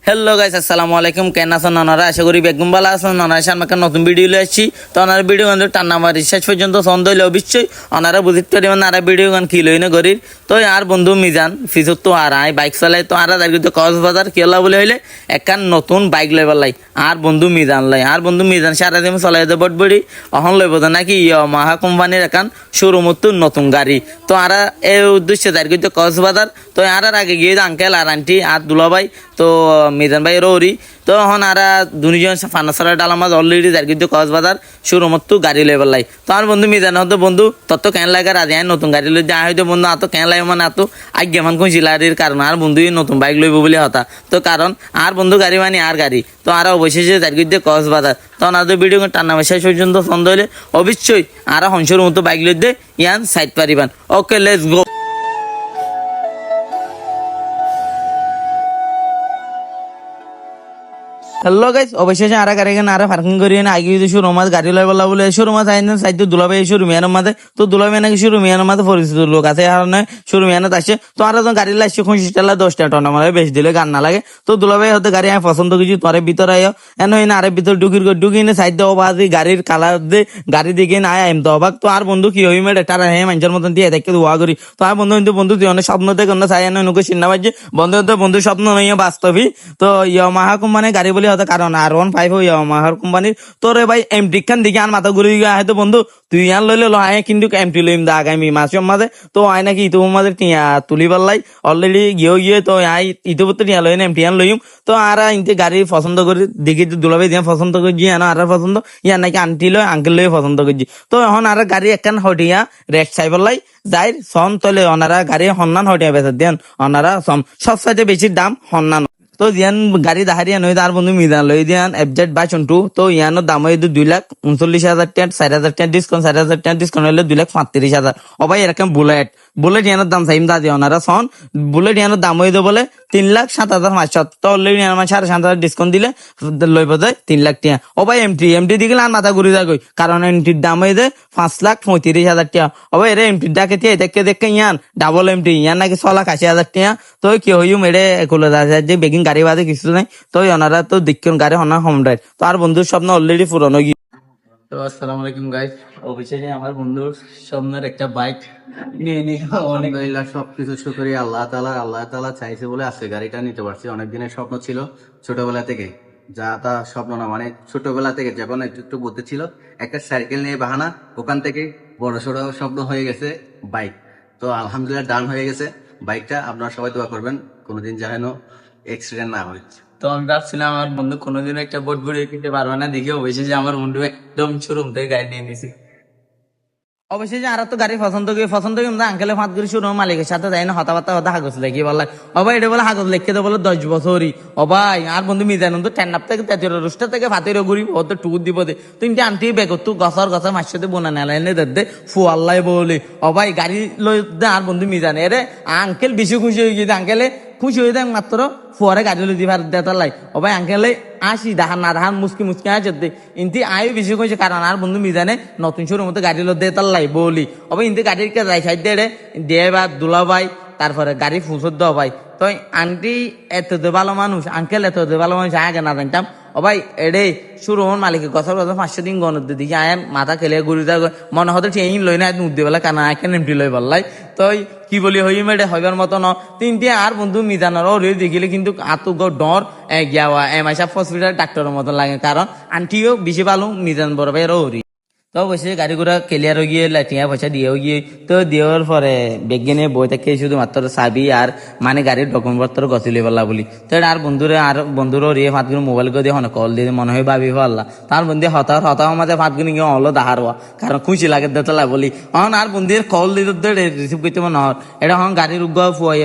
Hello guys, আসসালামু আলাইকুম। কেন আছেন আপনারা? আশা করি বেগুন ভালো আছেন। ওনারা সামনে নতুন ভিডিও লিয়ে আসছি। তো ওনার ভিডিও গান টান্না মারি শেষ পর্যন্ত ছন্দ হইলে অবশ্যই ওনারা বুঝতে পারবেন আর ভিডিও গান কি লইনে করির। তো আর বন্ধু মিজান ফিসুর তো আর আই বাইক চালাই তো আর কিন্তু কক্সবাজার কেলা বলে হইলে একখান নতুন বাইক লইবার লাই আর বন্ধু মিজান লাই আর বন্ধু মিজান সারাদিন চলাই দে বটবড়ি অহন লইব নাকি মাহা কোম্পানির একান শোরুম নতুন গাড়ি। তো আর এই উদ্দেশ্যে তার কিন্তু কক্সবাজার তো আর আগে গিয়ে আঙ্কেল আর আন্টি আর দুলাভাই তো মিজান ভাই রৌরি তো এখন আর দুজন ফার্নাসার ডালামাজ অলরেডি যার কিন্তু কক্সবাজার শোরুমত গাড়ি লইবার লাই। তো আমার বন্ধু মিজান হতো বন্ধু তত কেন লাগে আর আজ নতুন গাড়ি লই যা হয়তো বন্ধু এত কেন লাগে মানে এত আগে মান কোন চিলারির কারণ আর বন্ধু নতুন বাইক লইব বলে হতা। তো কারণ আর বন্ধু গাড়ি মানে আর গাড়ি তো আর অবশেষে যার কিন্তু কক্সবাজার তখন আর ভিডিও টান্না শেষ পর্যন্ত সন্দ হইলে অবশ্যই আর হংসর মতো বাইক লই দে ইয়ান সাইড পারিবান। Okay, let's go. Hello guys, অবশেষে আর গাড়ি আর পার্কিং করি আগে শোরুমাত গাড়ি লই বলা বলে শোরুমাত আইন সাইড দুলাভাই শোরুমিয়ানোর মাঝে তো দুলাভাই নাকি শোরুমিয়ানোর মাঝে পরিচিত লোক আছে কারণে শোরুমিয়ানোত আসে। তো আর গাড়ি লাগছে 25 টাকা 10 টাকা টনা মানে বেশ দিলে গান না লাগে। তো দুলাভাই হতে গাড়ি আমি পছন্দ করছি তোরে ভিতরে আয় এন হই না আরে ভিতর ঢুকি না সাইড দেওয়া বাজি গাড়ির কালার দে গাড়ি দিকে না আইম তো অবাক। তো আর বন্ধু কি হই মেয়ে টারা হ্যাঁ মানুষের মতন দিয়ে দেখে দোয়া করি। তো আর বন্ধু তুই অনেক স্বপ্ন দেখে অন্য চাই না নুকে চিন্তা পাচ্ছি বন্ধু স্বপ্ন নইয়া বাস্তবই। তো ইয়ামাহা কোম্পানির গাড়ি বলি হতে কারণ R15 ইয়ামাহার কোম্পানির তোরে ভাই এমটি খান দিকে আর মাথা ঘুরে গিয়ে হয়তো বন্ধু তুই ইয়ান লইলে লো আয় কিন্তু এমটি লইম দা আগামী মাসের মাঝে তো আয় নাকি ইতো মাঝে টিয়া তুলিবার লাই অলরেডি গিয়ে তো আই ইতো বলতে টিয়া লইন এমটি ইয়ান লইম। তো আর ইনতে গাড়ি পছন্দ করে দেখি দুলাভাই দিয়া পছন্দ করছি ইয়ান আর পছন্দ ইয়ান নাকি আন্টি লয় আঙ্কেল লই পছন্দ করছি। তো এখন আর গাড়ি একখান হটিয়া রেট চাইবার লাই যাই সন তলে ওনারা গাড়ি হন্নান হটিয়া বেচার দেন ওনারা সব সাইডে বেশি দাম হন্নান। তো ইয়ান গাড়ি দাহারিয়া নয় তার বন্ধু মিজান লই দিয়ান FZ 22 তো ইয়ানোর দাম হইতো 2,39,000 টাকা 4,000 টাকা ডিসকাউন্ট 4,000 টাকা ডিসকাউন্ট হইলে 2,35,000। ও ভাই এরকম বুলেট ইয়ানোর দাম চাইম দাদি ওনারা সন বুলেট ইয়ানোর দাম হইতো বলে 3,07,500 তো অলরেডি আমার 7,500 ডিসকাউন্ট দিলে লইব যায় 3 লাখ টাকা। ও ভাই এমটি দিকে আর মাথা ঘুরে যাগই কারণ এমটির দাম হইতে 5,35,000 টাকা। ও ভাই এর এমটির ডাকে দেখে ইয়ান ডাবল এমটি ইয়ান নাকি 6,80,000 টাকা। তো কি হইম এড়ে একুলে যে বেগিং গাড়ি বাদে কিছু নাই তো ওনারা তো দেখুন গাড়ি হনা হোম ড্রাইভ তো আর বন্ধুর স্বপ্ন অলরেডি পূরণ হয়ে গিয়ে। তো আসসালামু আলাইকুম গাইস, অবশেষে আমার বন্ধুর স্বপ্নের একটা বাইক নিয়ে অনেক সবকিছু শুকরি আল্লাহ তাআলা চাইছে বলে আজকে গাড়িটা নিতে পারছি। অনেক দিনের স্বপ্ন ছিল ছোটবেলা থেকে, যা তা স্বপ্ন না মানে ছোটবেলা থেকে যখন একটু বুদ্ধি ছিল একটা সাইকেল নিয়ে বাহানা, ওখান থেকে বড় সড়ো স্বপ্ন হয়ে গেছে বাইক। তো আলহামদুলিল্লাহ ডান হয়ে গেছে বাইকটা। আপনারা সবাই দোয়া করবেন কোনোদিন যেন অ্যাক্সিডেন্ট না হয়। তো আমি ভাবছিলাম আমার বন্ধু কোনোদিন একটা বোট ঘুরিয়ে কিনতে পারবে না, দেখে অবশেষে আমার বন্ধু একদম শোরুম থেকে গাড়ি নিয়ে নিয়েছি। অবশেষে আর তো গাড়ি পছন্দ করি আঙ্কেলে ফাঁত করি শুরু মালিকের সাথে যাই না হতাবার্তা হতা হাগজ লেখি বলে অবাই এটা বলে হাগজ লেখে তো বলে 10 বছরই অবাই আর বন্ধু মিজান তো টেন্নাপ থেকে তেতের রুষ্টা থেকে ফাতের ঘুরি হতে টুকুর দিব দে তিনটে আনটি বেগ তুই গছর মার সাথে বোনা নেলাইনে দে ফু আল্লাহ বলে অবাই গাড়ি লই দে আর বন্ধু মিজান এরে আঙ্কেল বেশি খুশি হয়ে গিয়ে আঙ্কেলে খুশি হয়ে দেয় মাত্র ফুয়ারে গাড়ি লই দিবার দেতার লাই অবাই আঙ্কেলে আসি দাহান না দাহান মুসকি আসে ইনতি আয়ু বেশি কইছে কারণ আর বন্ধু মিজানে নতুন শুরুর মতো গাড়ি লো দে তার লাই বলি অবে ইনতি গাড়ির কে রাই সাইড দে বা দুলা ভাই তারপরে গাড়ি ফুসত দাও ভাই। তো আন্টি এত ভালো মানুষ আঙ্কেল এত ভালো মানুষ আগে না জানতাম ও ভাই এডে শুরু হন মালিকের কথা 500 দিন গণত দিকে আয় মাথা খেলে ঘুরি মনে হতো ট্রেন লই না উঠতে বেলা কানা এখানে এমটি লই বললাই। তো কি বলি হই মেডে হইবার মতো ন তিনটে আর বন্ধু মিজানোর রে দেখিলে কিন্তু আতু ডর গিয়া এমআইসাব হসপিটাল ডাক্তারের মতো লাগে কারণ আন্টিও বেশি ভালো মিজান বড় ভাই রৌরি। তো অবশ্যই গাড়ি ঘোড়া ক্লিয়ার হয়ে গিয়ে টিয়া পয়সা দিয়েও গিয়ে তো দেওয়ার পরে বেগিনে বই থেকে শুধুমাত্র চাবি আর মানে গাড়ির ডকুমেন্ট পত্র গছিলি বললা বলি। তো আর বন্ধুরও রিয়ে ফাঁত করে মোবাইল করে দিয়ে কল দিয়ে মনে হয় ভাবি পারলা তার বন্ধু হতাও মাঝে ফাঁত করে গিয়ে হলো দাহার হওয়া কারণ খুশি লাগে দেতলা বলি হন আর বন্ধুর কল দিয়ে রিসিভ করতে মনে হয় এটা হন গাড়ির উগ্র ফুয়াই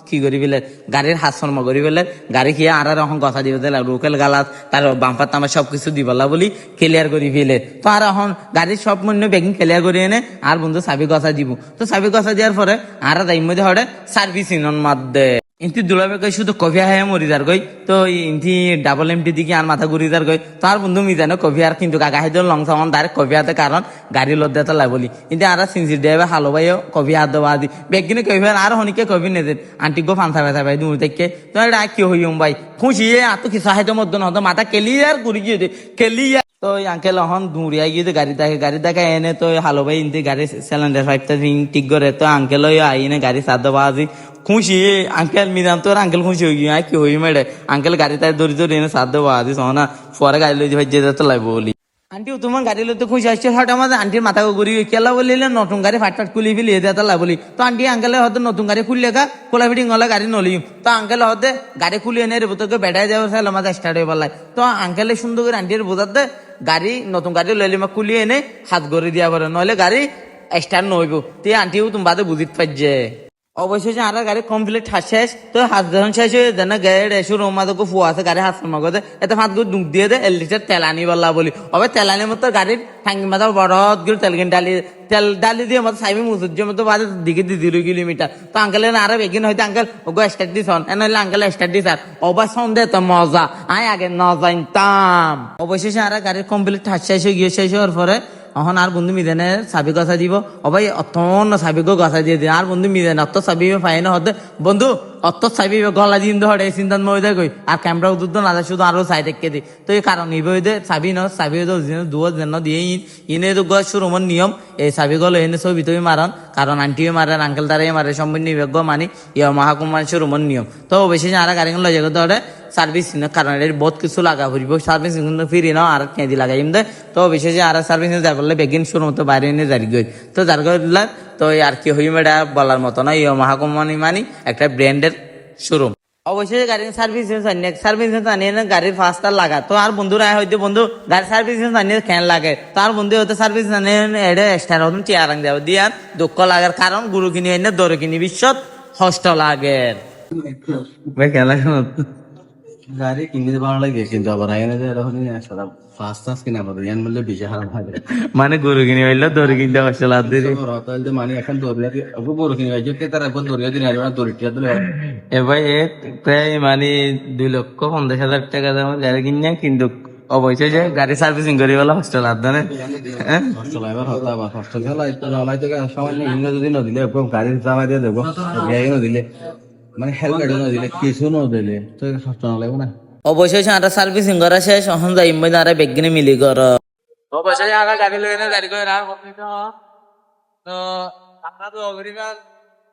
কি করি ফেলে গাড়ির হাত শর্মা করি ফেলে গাড়ি খেয়ে আর এখন কথা দিবে রুকেল গালাস তার বাম্পার তামার সবকিছু দিবলা বলি ক্লিয়ার করি ফেলে। তো আর এখন গাড়ির সব মূল্য বেগিং ক্লিয়ার করে এনে আর বন্ধু চাবি গছা দিব। তো চাবি গছা দেওয়ার পরে আর তাই মধ্যে হরে সার্ভিস ইনন মাত দে ইন্তি দুলাবে কই শুধু কফি হায় মরি যার গই তো ইন্তি ডাবল এমটি দিকে আর মাথা ঘুরি যার গই তার বন্ধু মিজানো কফি আর কিন্তু কাকা হাইদ লং সামান ডাইরেক্ট কফি হাতে কারণ গাড়ি লদ্দা তো লাই বলি কিন্তু আর সিনসি দেবে হালো ভাইও কফি হাত দেওয়া দি বেগিনে কফি আর হনিকে কফি নেদেন আন্টি গো ফান্সা ব্যথা ভাই দূর থেকে তো এটা কি হইম ভাই খুশি এত কিছু হাইতে মধ্যে নহতো মাথা কেলিয়ার ঘুরি গিয়ে কেলিয়া তো ওই আঙ্কেল এখন দূরিয়া গিয়ে গাড়ি দেখে এনে তো হালো ভাই ইন্তি গাড়ি সিলিন্ডার পাইপটা ঠিক করে তো আঙ্কেল ওই আইনে গাড়ি সাদ বাজি খুশি আঙ্কেল মিদাম তোর আঙ্কেল খুশি হয়ে গিয়ে কি হই মেডে আঙ্কেল গাড়ি তাই দড়ি এনে সাদ বাজি সোনা পরে গাড়ি লই ভাই যেতে লাগবে বলি আন্টি তোমার গাড়ি লইতে খুশি আসছে হঠাৎ আমাদের আন্টির মাথা ঘুরি কেলা বলিলে নতুন গাড়ি ফাটফাট খুলি ফেলি এতে লাই বলি তো আন্টি আঙ্কেলে হয়তো নতুন গাড়ি খুললে গা খোলা ফিটিং হলে গাড়ি নলি তো আঙ্কেলে হতে গাড়ি খুলি এনে রে তোকে বেড়ায় যাওয়ার চাইলে আমাদের স্টার্ট হয়ে পারলাই তো আঙ্কেলে সুন্দর করে আন্টির বোঝাতে গাড়ি নতুন গাড়ি লইলে মা খুলি এনে হাত গড়ি দিয়া পারে নইলে গাড়ি স্টার্ট নইব তে আন্টিও তুমি বাদে বুঝিত পারছে অবশেষে আর গাড়ি কমপ্লিট শেষ তো হাত যখন শেষ হয়ে যেন গাড়ি এসে রোমাদকে ফুয়া আছে গাড়ি হাত মগদে এতে হাত গুলো ডুব দিয়ে দে 1 লিটার তেল আনি বললা বলি অবে তেল আনি মতো গাড়ির ঠাঙ্গি মাথা বড় গুলো তেল ডালি দিয়ে মতো সাইবি মুসুর মতো বাদে দিকে 2 কিলোমিটার তো আঙ্কেলের আরো বেগিন হয়তো আঙ্কেল ওগো স্টার্ট দিস এনলে আঙ্কেল স্টার্ট দিস আর অবা সন্দেহ তো মজা আয় আগে ন জানতাম অবশেষে আর গাড়ির কমপ্লিট শেষ হয়ে গিয়ে শেষ হওয়ার পরে এখন আর বন্ধু মিজানে চাবি গছা দিব অবাই অতন চাবিগো গছা দিয়ে দিন আর বন্ধু মিজানে অত চাবি পাই না হতে বন্ধু অত চাবি গলা দিন ধরে চিন্তান মই দে কই আর ক্যামেরা উদ্দ না শুধু আরো সাইড একে দি তো এই কারণ ইবই দে চাবি ন চাবি দুয়া যেন দিয়ে ইনে তো গছ রুমন নিয়ম এই চাবি গলো এনে ছবি তুমি মারন কারণ আন্টিও মারেন আঙ্কেল তারাই মারে সম্পূর্ণ বিজ্ঞ মানি ইয়া মহাকুমার রুমন নিয়ম তো বেশি আর গাড়ি লয়ে যাবে ধরে সার্ভিস কারণ এর বহুত কিছু লাগা ফুরিব সার্ভিস ফিরি না আর কেঁদি লাগাইম দে তো বিশেষ আর সার্ভিস যাই বললে বেগিন শুরু মতো বাইরে এনে জারি গই তো যার দিলাম তো আর কি হইম এটা বলার মতো না ইয়া মহাকুমানী মানি একটা ব্র্যান্ডের শোরুম অবশ্যই গাড়ির সার্ভিস জানিয়ে গাড়ির ফাস্টার লাগা তো আর বন্ধুরা হয়তো বন্ধু গাড়ির সার্ভিস জানিয়ে খেয়াল লাগে তো আর বন্ধু হয়তো সার্ভিস জানিয়ে এটা এক্সট্রা হতুন চেয়ার দেওয়া দিয়ে আর দুঃখ লাগার কারণ গুরু কিনে এনে দরে কিনি বিশ্বত হস্ত লাগে খেলা গাড়ি কিনতে ভালো লাগে কিন্তু আবার এনে যে এরকম ফার্স্ট টাস কিনা পাবে ইয়ান বললে বেশি খারাপ হয় মানে গরু কিনে হইলো দড়ি কিনতে হস্ত লাগবে মানে এখন দৌড়িয়া গরু কিনে হয়েছে কে তার এখন দৌড়িয়া দিন আসবে দৌড়িয়া দিলে এ ভাই প্রায় মানে 2,50,000 টাকা দামের গাড়ি কিনে কিন্তু অবশ্যই যে গাড়ি সার্ভিসিং করি বলা হস্টেল আর দানে হস্টেল এবার হতো আবার হস্টেল হলাই থেকে সামান্য ইংরেজ যদি নদিলে গাড়ির জামা দিয়ে দেবো গাড়ি নদিলে মানে হেলমেট নদিলে কিছু নদিলে তো হস্টেল লাগবে না অবশ্যই আর সার্ভিসিং করা শেষ এখন যাই মই আর বেগিনে মিলি কর অবশ্যই আর গাড়ি লই না গাড়ি কই না তো আমরা তো অগরিবান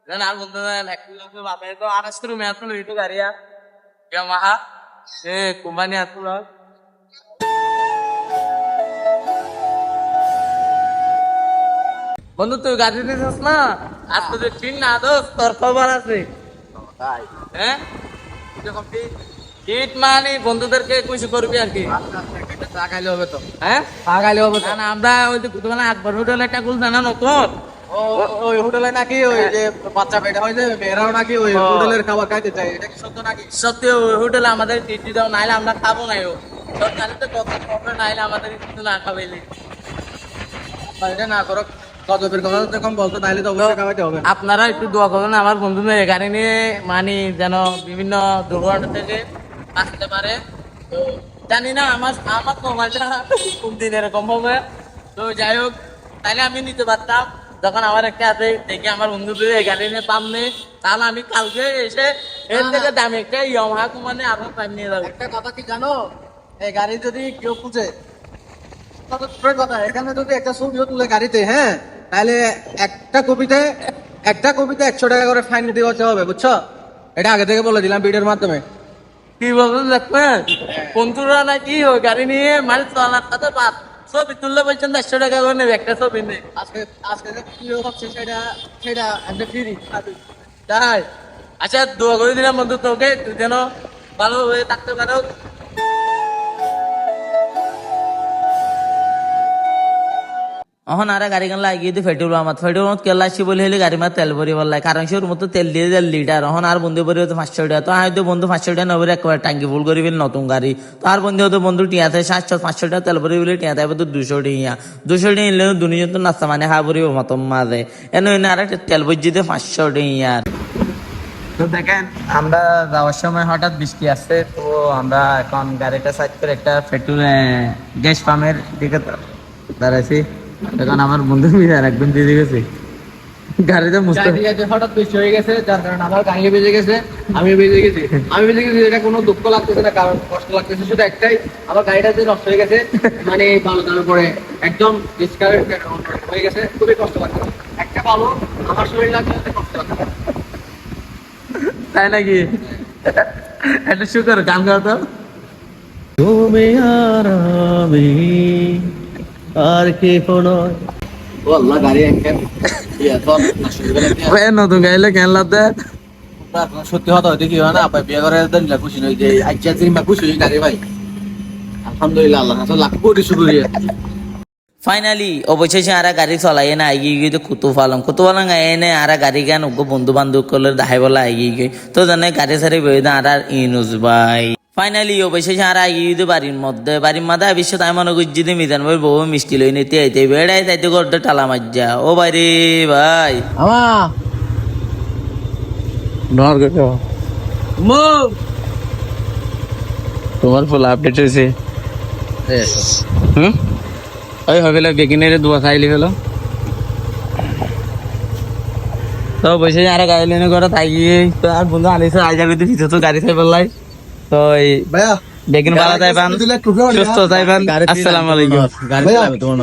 জান আর বলতে দেন এক লোক বাপে তো আকাশ করে মেয়াদ তো লইতো গাড়িয়া ইয়ামাহা এ কোম্পানি আসলো বন্ধু তুই গাড়ি নিছিস না আর তো ঠিক না দোস্ত তোর খবর আছে হ্যাঁ হিট মানে বন্ধুদেরকে কিছু করবি আর কি টাকাইলে হবে তো হ্যাঁ টাকাইলে হবে না আমরা ওই যে তোমার আকবর হোটেলে একটা গুল জানা নতুন ওই হোটেলে নাকি ওই যে বাচ্চা পেটা হয় যে মেয়েরাও নাকি ওই হোটেলের খাবার খাইতে চাই এটা কি সত্য নাকি সত্যি ওই হোটেলে আমাদের টিটি দাও নাইলে আমরা খাবো নাই ও সরকারে তো কত প্রবলেম নাইলে আমাদের কিছু না খাবাইলে এটা না করো কতবের কথা যখন বলতো তাহলে তো অবশ্যই খাওয়াইতে হবে আপনারা একটু দোয়া করবেন আমার বন্ধুদের গাড়ি নিয়ে মানে যেন বিভিন্ন দুর্ঘটনা থেকে আসতে পারে তো জানি না আমার আমার মোবাইলটা কোন দিন এরকম হবে তো যাই হোক তাহলে আমি নিতে পারতাম যখন আমার একটা হাতে দেখি আমার বন্ধুদের এই গাড়ি নিয়ে পাম নেই তাহলে আমি কালকে এসে এর থেকে দামি একটা ইয়ামাহা কোম্পানি আরো টাইম নিয়ে যাবো একটা কথা কি জানো এই গাড়ি যদি কেউ খুঁজে কথা এখানে যদি একটা ছবিও তুলে গাড়িতে হ্যাঁ তাহলে একটা কপিতে 100 টাকা করে ফাইন দিতে হবে বুঝছো এটা আগে থেকে বলে দিলাম ভিডিওর মাধ্যমে কি বলবেন দেখবেন বন্ধুরা নাকি ওই গাড়ি নিয়ে মানে চলার সাথে বাদ ছবি তুললে বলছেন 100 টাকা করে নেবে একটা ছবি নেই আজকে যে ভিডিও হচ্ছে সেটা একটা ফ্রি তাই আচ্ছা দোয়া করে দিলাম বন্ধু তোকে তুই যেন ভালো হয়ে থাকতে পারো এখন আর গাড়ি গান লাগিয়ে দিই পেট্রোল পাম্প কেলা আসছি বলে হলে গাড়ি মার তেল ভরি বললাই কারণ সে ওর মতো তেল দিয়ে 1.5 লিটার এখন আর বন্ধু ভরি হতো 500 টাকা তো হয়তো বন্ধু 500 টাকা নবরে একবার টাঙ্কি ফুল করি বলে নতুন গাড়ি তো আর বন্ধু হতো বন্ধু টিয়াতে 500 টাকা তেল ভরি বলে টিয়াতে তো 200 টাকা নিলে দুনিয়া তো নাস্তা মানে খা ভরি মতো মাঝে এনে আর একটা তেল ভরি দিতে 500 টাকা তো দেখেন আমরা যাওয়ার সময় হঠাৎ বৃষ্টি আসছে, তো আমরা এখন গাড়িটা সাইড করে একটা পেট্রোল গ্যাস পাম্পের দিকে দাঁড়াইছি। এখন আমার বন্ধু মিলে আর একদম দিয়ে গেছে গাড়িতে মুছতে। হঠাৎ বৃষ্টি হয়ে গেছে, যার কারণে আমার গাড়ি বেজে গেছে, আমি বেজে গেছি। এটা কোনো দুঃখ লাগতেছে না, কারণ কষ্ট লাগতেছে শুধু একটাই, আমার গাড়িটা যে নষ্ট হয়ে গেছে, মানে ভালো দামের পরে একদম ডিসকারেন্ট হয়ে গেছে, খুবই কষ্ট লাগছে। একটা ভালো, আমার শরীর লাগছে কষ্ট লাগছে। তাই নাকি? একটা শুকর গান গাও তো। তুমি আর আমি আর কে কোনো ও আল্লাহ গাড়ি একদম নতুন গাইলে কেন লাগতে? সত্যি কথা হয়তো কি হয় না, আপনার বিয়ে করে দিলে খুশি নই যে আচ্ছা জিনিস খুশি হই গাড়ি ভাই, আলহামদুলিল্লাহ আল্লাহ লাখ কোটি শুরু হয়ে ফাইনালি অবশেষে আরা গাড়ি চলাই না আইগি গিয়ে তো কুতু ফালং এনে আরা গাড়ি গান উগ্র বন্ধু বান্ধব করলে দাহাই বলা আইগি গিয়ে তো জানে গাড়ি সারি বই দা আর ইনুস ভাই। ফাইনালি অবশেষে আরা আইগি গিয়ে বাড়ির মধ্যে আবিষ্য তাই মনে করছি যে মিজান ভাই বউ মিষ্টি লই নিতে আইতে বেড়াই তাইতে করতে টালা মাজ্জা ও ভাই রে ভাই আমা নর গো তোমার ফুল আপডেট হয়েছে ওই হবে বেগিনের দোয়া খাইলি হলো তো বসে আর গাড়ি লেনে করে তাই গিয়ে তো আর বন্ধু আনিস আজ যাবে তো ভিতরে তো গাড়ি খাই বললাই তো এই ভাইয়া বেগিন বালা তাই পান সুস্থ তাই পান। আসসালামু আলাইকুম। গাড়ি চালাবে তোমার